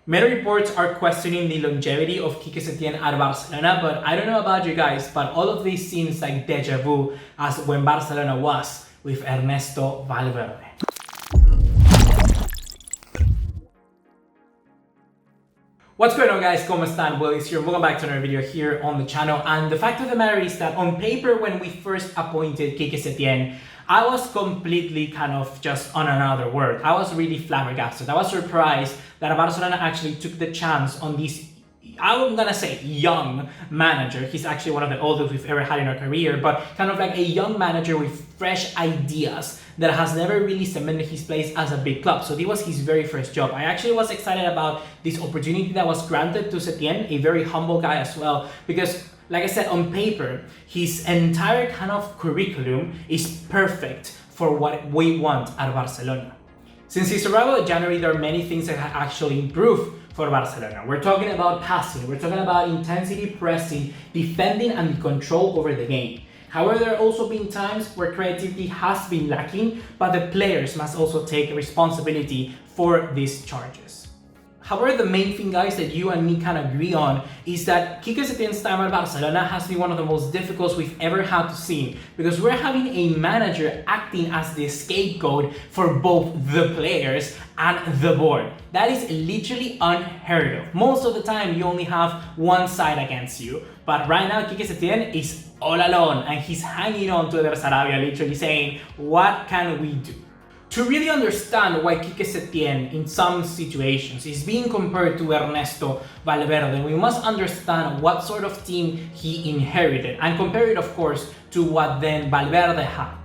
Many reports are questioning the longevity of Quique Setien at Barcelona, but I don't know about you guys, but all of this seems like deja vu as when Barcelona was with Ernesto Valverde. What's going on, guys? ¿Cómo están? BugaLuis here. Welcome back to another video here on the channel. And the fact of the matter is that on paper, when we first appointed Quique Setien, I was completely kind of just on another word. I was really flabbergasted. I was surprised that Barcelona actually took the chance on this, I'm gonna say young manager. He's actually one of the oldest we've ever had in our career, but kind of like a young manager with fresh ideas that has never really cemented his place as a big club. So this was his very first job. I actually was excited about this opportunity that was granted to Setien, a very humble guy as well, because like I said, on paper, his entire kind of curriculum is perfect for what we want at Barcelona. Since his arrival in January, there are many things that have actually improved for Barcelona. We're talking about passing, we're talking about intensity, pressing, defending, and control over the game. However, there have also been times where creativity has been lacking, but the players must also take responsibility for these charges. However, the main thing, guys, that you and me can agree on is that Quique Setien's time at Barcelona has been one of the most difficult we've ever had to see, because we're having a manager acting as the scapegoat for both the players and the board. That is literally unheard of. Most of the time, you only have one side against you, but right now, Quique Setien is all alone, and he's hanging on to Eder Sarabia, literally saying, what can we do? To really understand why Quique Setien in some situations is being compared to Ernesto Valverde, we must understand what sort of team he inherited and compare it, of course, to what then Valverde had.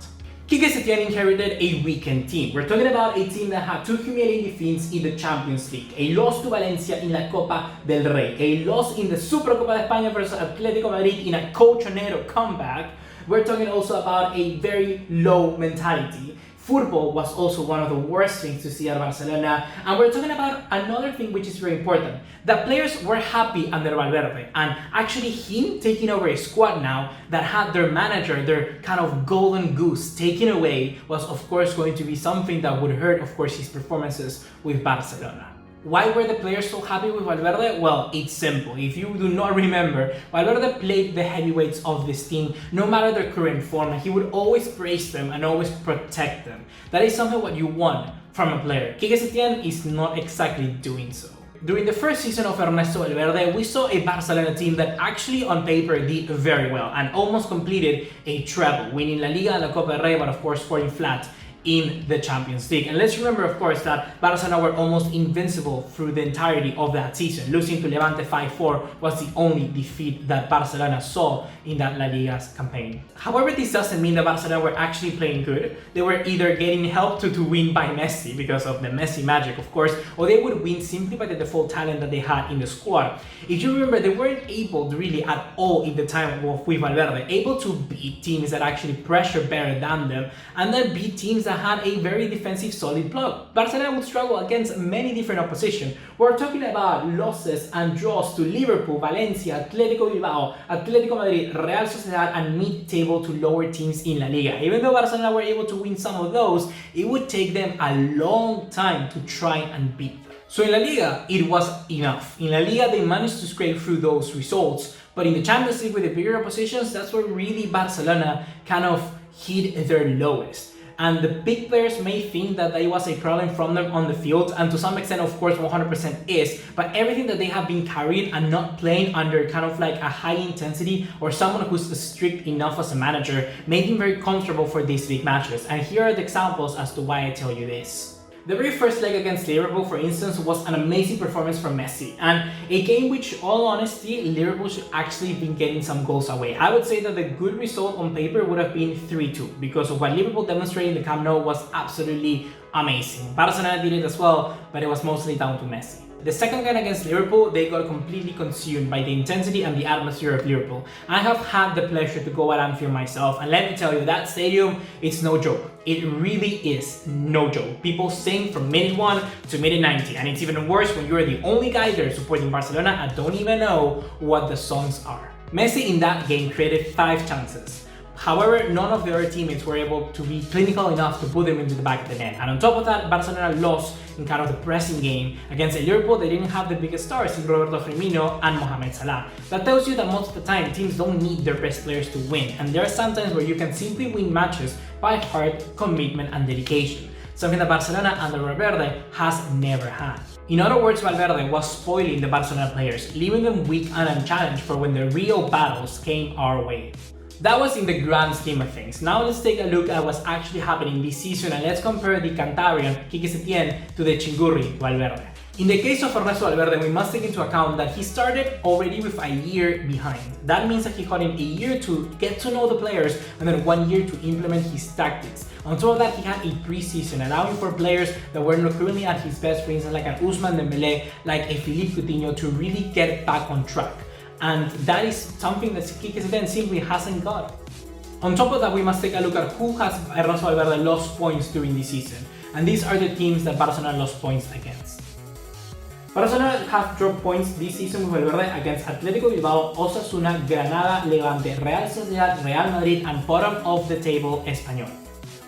Quique Setien inherited a weakened team. We're talking about a team that had two humiliating defeats in the Champions League, a loss to Valencia in la Copa del Rey, a loss in the Supercopa de España versus Atletico Madrid in a cochonero comeback. We're talking also about a very low mentality. Football was also one of the worst things to see at Barcelona, and we're talking about another thing which is very important. The players were happy under Valverde, and actually him taking over a squad now that had their manager, their kind of golden goose, taken away was of course going to be something that would hurt, of course, his performances with Barcelona. Why were the players so happy with Valverde? Well, it's simple. If you do not remember, Valverde played the heavyweights of this team no matter their current form, and he would always praise them and always protect them. That is something what you want from a player. Quique Setien is not exactly doing so. During the first season of Ernesto Valverde, we saw a Barcelona team that actually on paper did very well and almost completed a treble, winning La Liga and La Copa del Rey, but of course falling flat in the Champions League. And let's remember, of course, that Barcelona were almost invincible through the entirety of that season. Losing to Levante 5-4 was the only defeat that Barcelona saw in that La Liga's campaign. However, this doesn't mean that Barcelona were actually playing good. They were either getting helped to win by Messi because of the Messi magic, of course, or they would win simply by the default talent that they had in the squad. If you remember, they weren't able to really at all in the time with Valverde, able to beat teams that actually pressure better than them, and then beat teams that had a very defensive solid block. Barcelona would struggle against many different opposition. We're talking about losses and draws to Liverpool, Valencia, Atletico Bilbao, Atletico Madrid, Real Sociedad, and mid-table to lower teams in La Liga. Even though Barcelona were able to win some of those, it would take them a long time to try and beat them. So in La Liga, it was enough. In La Liga, they managed to scrape through those results, but in the Champions League with the bigger oppositions, that's where really Barcelona kind of hit their lowest. And the big players may think that it was a problem from them on the field, and to some extent, of course, 100% is, but everything that they have been carrying and not playing under kind of like a high intensity or someone who's strict enough as a manager made him very comfortable for these big matches. And here are the examples as to why I tell you this. The very first leg against Liverpool, for instance, was an amazing performance from Messi, and a game which, all honesty, Liverpool should actually have been getting some goals away. I would say that the good result on paper would have been 3-2, because of what Liverpool demonstrated in the Camp Nou was absolutely amazing. Barcelona did it as well, but it was mostly down to Messi. The second game against Liverpool, they got completely consumed by the intensity and the atmosphere of Liverpool. I have had the pleasure to go at Anfield myself, and let me tell you, that stadium, it's no joke. It really is no joke. People sing from minute 1 to minute 90, and it's even worse when you're the only guy there supporting Barcelona and don't even know what the songs are. Messi in that game created 5 chances, However, none of the other teammates were able to be clinical enough to put them into the back of the net. And on top of that, Barcelona lost in kind of the pressing game against Liverpool. They didn't have the biggest stars in Roberto Firmino and Mohamed Salah. That tells you that most of the time, teams don't need their best players to win. And there are some times where you can simply win matches by heart, commitment, and dedication. Something that Barcelona under Valverde has never had. In other words, Valverde was spoiling the Barcelona players, leaving them weak and unchallenged for when the real battles came our way. That was in the grand scheme of things. Now let's take a look at what's actually happening this season and let's compare the Cantabrian Quique Setien to the Chingurri Valverde. In the case of Ernesto Valverde, we must take into account that he started already with a year behind. That means that he had a year to get to know the players and then 1 year to implement his tactics. On top of that, he had a preseason, allowing for players that were not currently at his best, for instance, like an Ousmane Dembélé, like a Philippe Coutinho, to really get back on track. And that is something that Quique Setien simply hasn't got. On top of that, we must take a look at who has Ernesto Valverde lost points during the season. And these are the teams that Barcelona lost points against. Barcelona have dropped points this season with Valverde against Atletico Bilbao, Osasuna, Granada, Levante, Real Sociedad, Real Madrid, and bottom of the table Espanyol.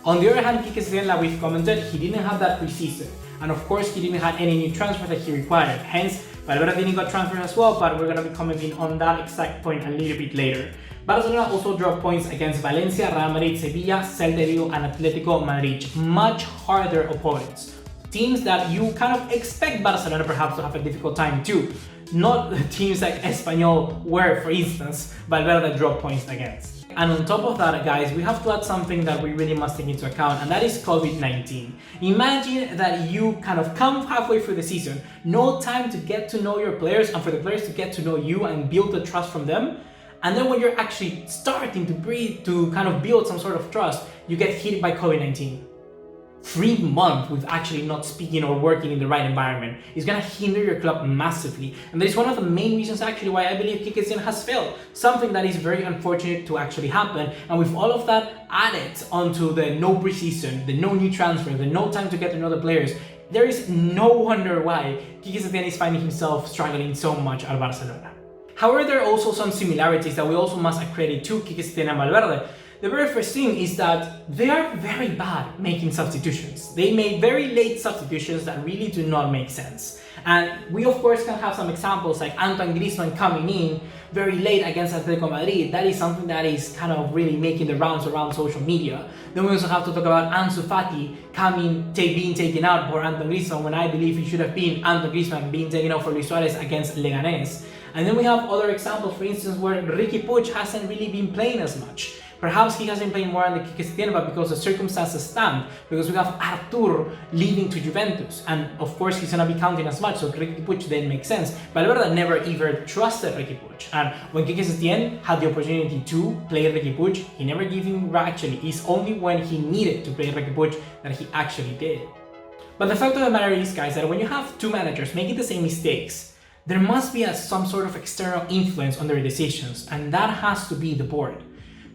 On the other hand, Quique Setien, like we've commented, he didn't have that preseason. And of course, he didn't have any new transfer that he required. Hence, Valverde didn't got transferred as well, but we're going to be commenting on that exact point a little bit later. Barcelona also dropped points against Valencia, Real Madrid, Sevilla, Celta de Vigo, and Atletico Madrid. Much harder opponents. Teams that you kind of expect Barcelona perhaps to have a difficult time too. Not teams like Espanyol, where, for instance, Valverde dropped points against. And on top of that, guys, we have to add something that we really must take into account, and that is COVID-19. Imagine that you kind of come halfway through the season, no time to get to know your players and for the players to get to know you and build the trust from them. And then when you're actually starting to breathe, to kind of build some sort of trust, you get hit by COVID-19. 3 months with actually not speaking or working in the right environment is going to hinder your club massively. And that is one of the main reasons actually why I believe Quique Setien has failed. Something that is very unfortunate to actually happen. And with all of that added onto the no preseason, the no new transfer, the no time to get to know the players, there is no wonder why Quique Setien is finding himself struggling so much at Barcelona. However, there are also some similarities that we also must accredit to Quique Setien and Valverde. The very first thing is that they are very bad making substitutions. They make very late substitutions that really do not make sense. And we of course can have some examples like Antoine Griezmann coming in very late against Atletico Madrid. That is something that is kind of really making the rounds around social media. Then we also have to talk about Ansu Fati being taken out for Antoine Griezmann when I believe he should have been Antoine Griezmann being taken out for Luis Suarez against Leganés. And then we have other examples, for instance, where Riqui Puig hasn't really been playing as much. Perhaps he hasn't played more on the Quique Setien, but because the circumstances stand, because we have Artur leaving to Juventus, and of course he's gonna be counting as much, so Riqui Puig then makes sense. Valverde never ever trusted Riqui Puig, and when Quique Setien had the opportunity to play Riqui Puig, he never gave him actually. It's only when he needed to play Riqui Puig that he actually did. But the fact of the matter is, guys, that when you have two managers making the same mistakes, there must be some sort of external influence on their decisions, and that has to be the board.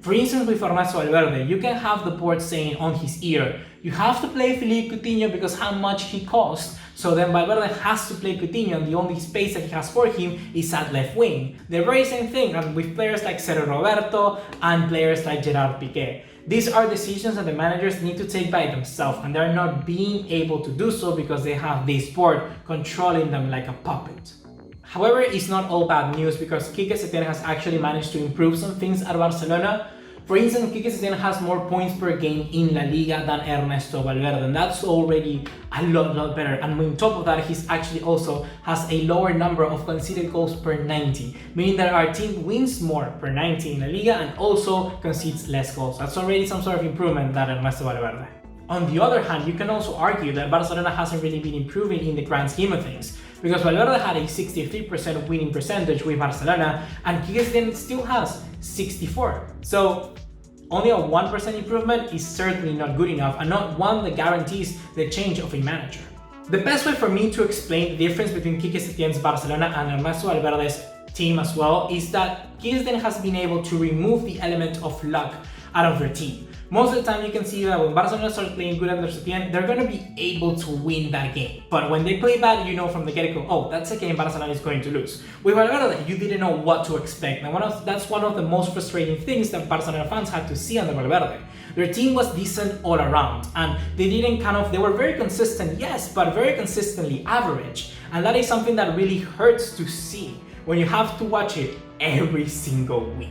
For instance, with Ernesto Valverde, you can have the board saying on his ear, you have to play Philippe Coutinho because how much he costs, so then Valverde has to play Coutinho and the only space that he has for him is at left wing. The very same thing with players like Sergio Roberto and players like Gerard Piqué. These are decisions that the managers need to take by themselves, and they're not being able to do so because they have this board controlling them like a puppet. However, it's not all bad news because Quique Setien has actually managed to improve some things at Barcelona. For instance, Quique Setien has more points per game in La Liga than Ernesto Valverde, and that's already a lot better. And on top of that, he's actually also has a lower number of conceded goals per 90, meaning that our team wins more per 90 in La Liga and also concedes less goals. That's already some sort of improvement than Ernesto Valverde. On the other hand, you can also argue that Barcelona hasn't really been improving in the grand scheme of things, because Valverde had a 63% winning percentage with Barcelona and Quique Setien still has 64%. So only a 1% improvement is certainly not good enough, and not one that guarantees the change of a manager. The best way for me to explain the difference between Quique Setien's Barcelona and Ernesto Valverde's team as well is that Quique Setien has been able to remove the element of luck out of their team. Most of the time you can see that when Barcelona starts playing good under Setien, they're going to be able to win that game. But when they play bad, you know from the get-go, oh, that's a game Barcelona is going to lose. With Valverde, you didn't know what to expect. And that's one of the most frustrating things that Barcelona fans had to see under Valverde. Their team was decent all around, and they were very consistent, yes, but very consistently average. And that is something that really hurts to see when you have to watch it every single week.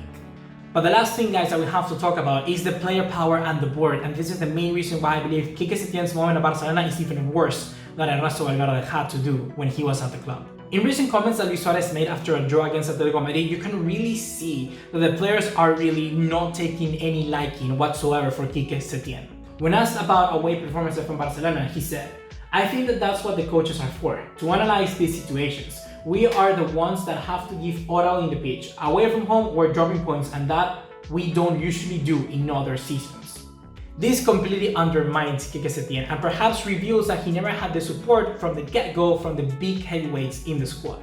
But the last thing, guys, that we have to talk about is the player power and the board, and this is the main reason why I believe Quique Setien's moment at Barcelona is even worse than Ernesto Valverde had to do when he was at the club. In recent comments that Luis Suarez made after a draw against Atletico Madrid, you can really see that the players are really not taking any liking whatsoever for Quique Setien. When asked about away performances from Barcelona, he said, "I think that that's what the coaches are for, to analyze these situations. We are the ones that have to give all in the pitch. Away from home, we're dropping points, and that we don't usually do in other seasons." This completely undermines Quique Setien and perhaps reveals that he never had the support from the get-go from the big heavyweights in the squad.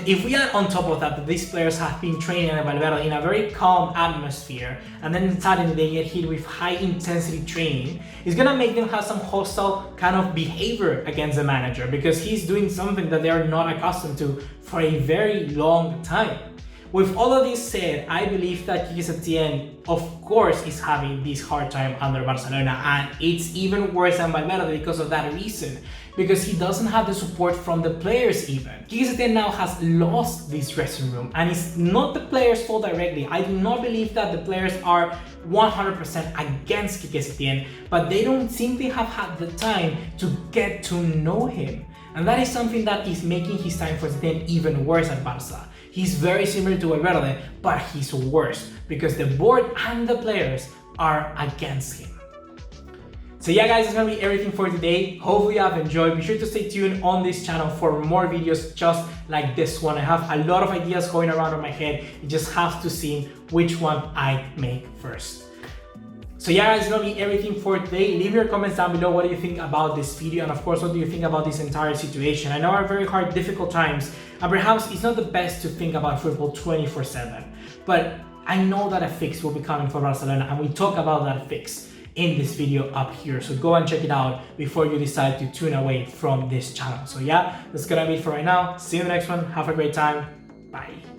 If we add on top of that these players have been training under Valverde in a very calm atmosphere, and then suddenly they get hit with high-intensity training, it's gonna make them have some hostile kind of behavior against the manager because he's doing something that they are not accustomed to for a very long time. With all of this said, I believe that Quique Setien, of course, is having this hard time under Barcelona, and it's even worse than Valverde because of that reason, because he doesn't have the support from the players even. Quique Setien now has lost this dressing room, and it's not the players' fault directly. I do not believe that the players are 100% against Quique Setien, but they don't seem to have had the time to get to know him. And that is something that is making his time for Setien even worse at Barca. He's very similar to Valverde, but he's worse because the board and the players are against him. So yeah, guys, that's gonna be everything for today. Hopefully you have enjoyed. Be sure to stay tuned on this channel for more videos just like this one. I have a lot of ideas going around in my head. You just have to see which one I make first. So yeah, guys, that's gonna be everything for today. Leave your comments down below. What do you think about this video? And of course, what do you think about this entire situation? I know are very hard, difficult times, and perhaps it's not the best to think about football 24/7. But I know that a fix will be coming for Barcelona, and we talk about that fix in this video up here. So go and check it out before you decide to tune away from this channel. So yeah, that's gonna be it for right now. See you in the next one. Have a great time. Bye.